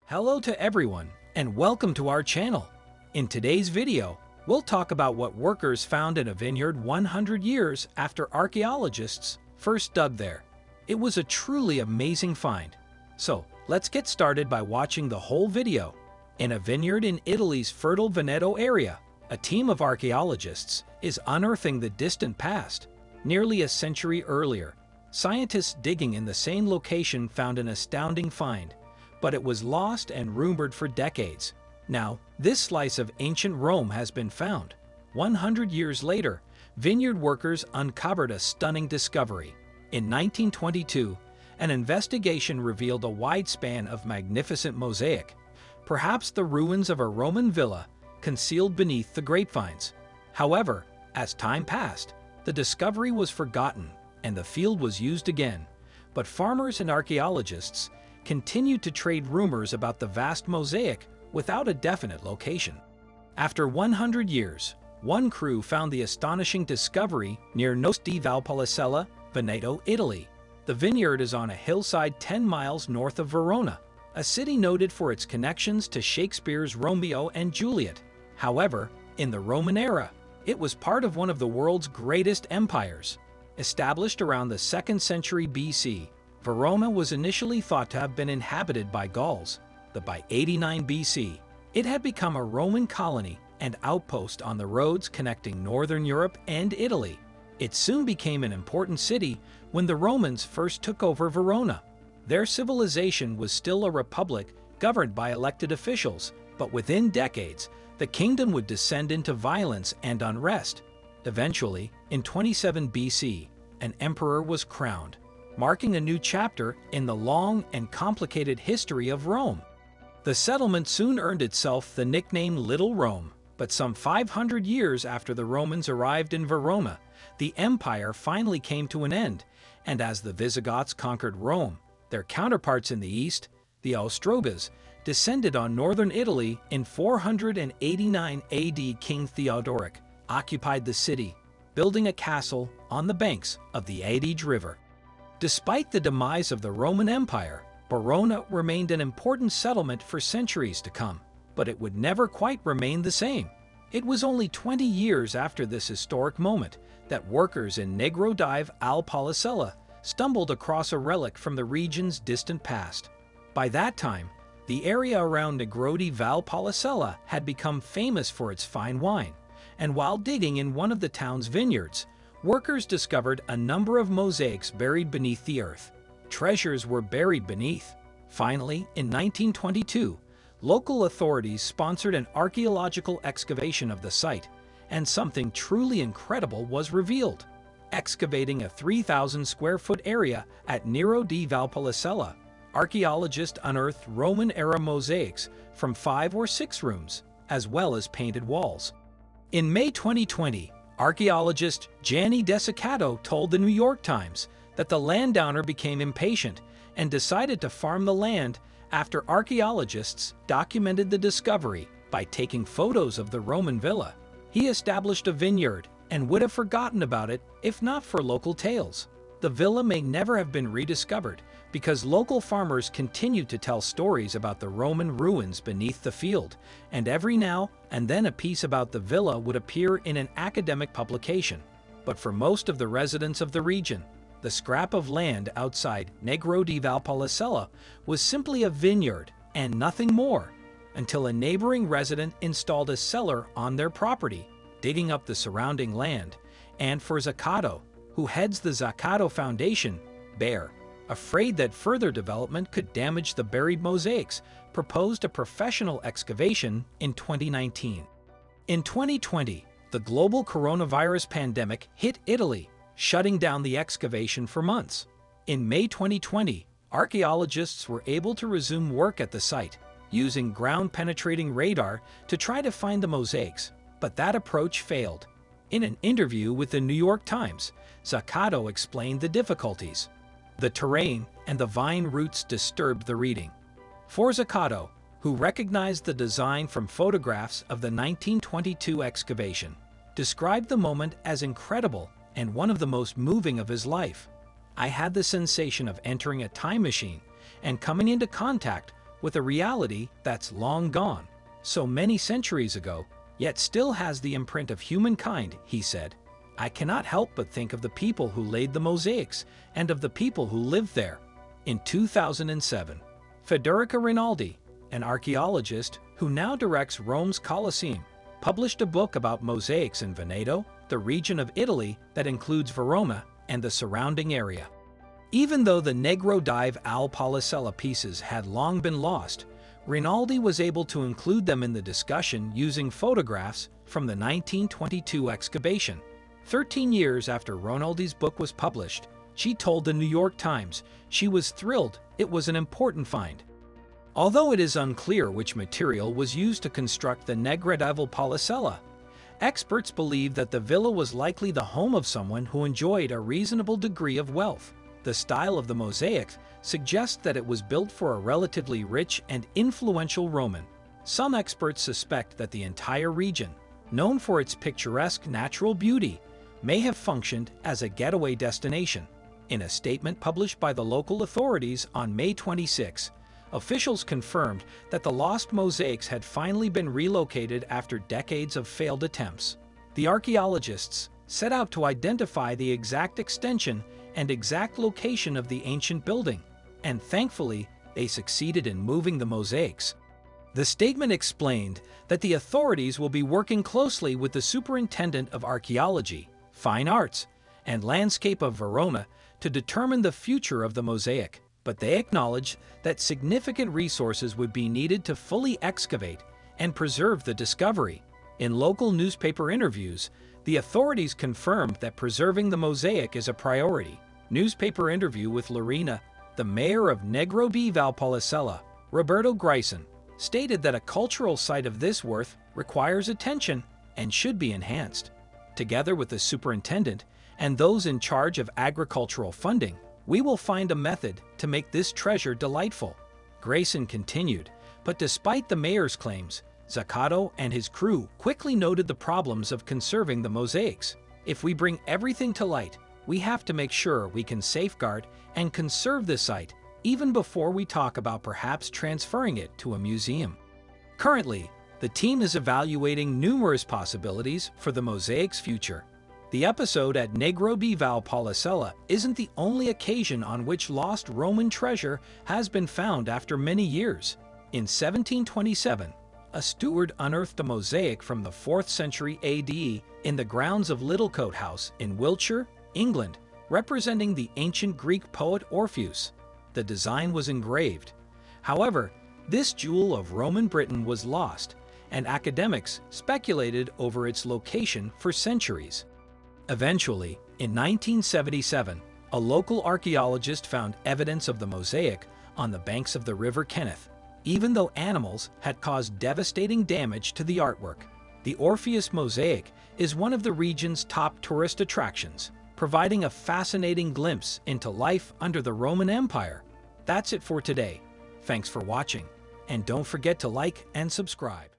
Hello to everyone, and welcome to our channel. In today's video, we'll talk about what workers found in a vineyard 100 years after archaeologists first dug there. It was a truly amazing find. So, let's get started by watching the whole video. In a vineyard in Italy's fertile Veneto area, a team of archaeologists is unearthing the distant past. Nearly a century earlier, scientists digging in the same location found an astounding find, but it was lost and rumored for decades. Now, this slice of ancient Rome has been found. 100 years later, vineyard workers uncovered a stunning discovery. In 1922, an investigation revealed a wide span of magnificent mosaic, perhaps the ruins of a Roman villa concealed beneath the grapevines. However, as time passed, the discovery was forgotten and the field was used again. But farmers and archaeologists continued to trade rumors about the vast mosaic without a definite location. After 100 years, one crew found the astonishing discovery near Noce di Valpolicella, Veneto, Italy. The vineyard is on a hillside 10 miles north of Verona, a city noted for its connections to Shakespeare's Romeo and Juliet. However, in the Roman era, it was part of one of the world's greatest empires. Established around the 2nd century BC, Verona was initially thought to have been inhabited by Gauls, but by 89 BC, it had become a Roman colony and outpost on the roads connecting northern Europe and Italy. It soon became an important city when the Romans first took over Verona. Their civilization was still a republic governed by elected officials, but within decades, the kingdom would descend into violence and unrest. Eventually, in 27 BC, an emperor was crowned, marking a new chapter in the long and complicated history of Rome. The settlement soon earned itself the nickname Little Rome, but some 500 years after the Romans arrived in Verona, the empire finally came to an end, and as the Visigoths conquered Rome, their counterparts in the east, the Ostrogoths, descended on northern Italy in 489 AD. King Theodoric occupied the city, building a castle on the banks of the Adige River. Despite the demise of the Roman Empire, Verona remained an important settlement for centuries to come, but it would never quite remain the same. It was only 20 years after this historic moment that workers in Negro di Valpolicella stumbled across a relic from the region's distant past. By that time, the area around Negro di Valpolicella had become famous for its fine wine, and while digging in one of the town's vineyards, workers discovered a number of mosaics buried beneath the earth. Treasures were buried beneath. Finally, in 1922, local authorities sponsored an archaeological excavation of the site, and something truly incredible was revealed. Excavating a 3,000 square foot area at Nero di Valpolicella, archaeologists unearthed Roman-era mosaics from 5 or 6 rooms, as well as painted walls. In May 2020, archaeologist Gianni Desicato told the New York Times that the landowner became impatient and decided to farm the land after archaeologists documented the discovery by taking photos of the Roman villa. He established a vineyard and would have forgotten about it if not for local tales. The villa may never have been rediscovered because local farmers continued to tell stories about the Roman ruins beneath the field, and every now and then a piece about the villa would appear in an academic publication. But for most of the residents of the region, the scrap of land outside Negro di Valpolicella was simply a vineyard and nothing more, until a neighboring resident installed a cellar on their property, digging up the surrounding land, and for Zaccato, who heads the Zaccato Foundation, Bear, afraid that further development could damage the buried mosaics, proposed a professional excavation in 2019. In 2020, the global coronavirus pandemic hit Italy, shutting down the excavation for months. In May 2020, archaeologists were able to resume work at the site, using ground-penetrating radar to try to find the mosaics, but that approach failed. In an interview with the New York Times, Zaccato explained the difficulties. The terrain and the vine roots disturbed the reading. For Zaccato, who recognized the design from photographs of the 1922 excavation, described the moment as incredible and one of the most moving of his life. I had the sensation of entering a time machine and coming into contact with a reality that's long gone, so many centuries ago, yet still has the imprint of humankind, he said. I cannot help but think of the people who laid the mosaics and of the people who lived there. In 2007, Federica Rinaldi, an archaeologist who now directs Rome's Colosseum, published a book about mosaics in Veneto, the region of Italy that includes Verona and the surrounding area. Even though the Negro Dive al Policella pieces had long been lost, Rinaldi was able to include them in the discussion using photographs from the 1922 excavation. 13 years after Rinaldi's book was published, she told the New York Times she was thrilled it was an important find. Although it is unclear which material was used to construct the Negro Dive al Policella, experts believe that the villa was likely the home of someone who enjoyed a reasonable degree of wealth. The style of the mosaic suggests that it was built for a relatively rich and influential Roman. Some experts suspect that the entire region, known for its picturesque natural beauty, may have functioned as a getaway destination. In a statement published by the local authorities on May 26, officials confirmed that the lost mosaics had finally been relocated after decades of failed attempts. The archaeologists set out to identify the exact extension and exact location of the ancient building, and thankfully, they succeeded in moving the mosaics. The statement explained that the authorities will be working closely with the Superintendent of Archaeology, Fine Arts, and Landscape of Verona to determine the future of the mosaic, but they acknowledged that significant resources would be needed to fully excavate and preserve the discovery. In local newspaper interviews, the authorities confirmed that preserving the mosaic is a priority. Newspaper interview with Lorena, the mayor of Negro di Valpolicella, Roberto Grayson, stated that a cultural site of this worth requires attention and should be enhanced. Together with the superintendent and those in charge of agricultural funding, we will find a method to make this treasure delightful. Grayson continued, but despite the mayor's claims, Zaccato and his crew quickly noted the problems of conserving the mosaics. If we bring everything to light, we have to make sure we can safeguard and conserve the site even before we talk about perhaps transferring it to a museum. Currently, the team is evaluating numerous possibilities for the mosaic's future. The episode at Negro di Valpolicella isn't the only occasion on which lost Roman treasure has been found after many years. In 1727, a steward unearthed a mosaic from the 4th century AD in the grounds of Littlecote House in Wiltshire, England, representing the ancient Greek poet Orpheus. The design was engraved. However, this jewel of Roman Britain was lost, and academics speculated over its location for centuries. Eventually, in 1977, a local archaeologist found evidence of the mosaic on the banks of the River Kenneth. Even though animals had caused devastating damage to the artwork, the Orpheus mosaic is one of the region's top tourist attractions, providing a fascinating glimpse into life under the Roman Empire. That's it for today. Thanks for watching, and don't forget to like and subscribe.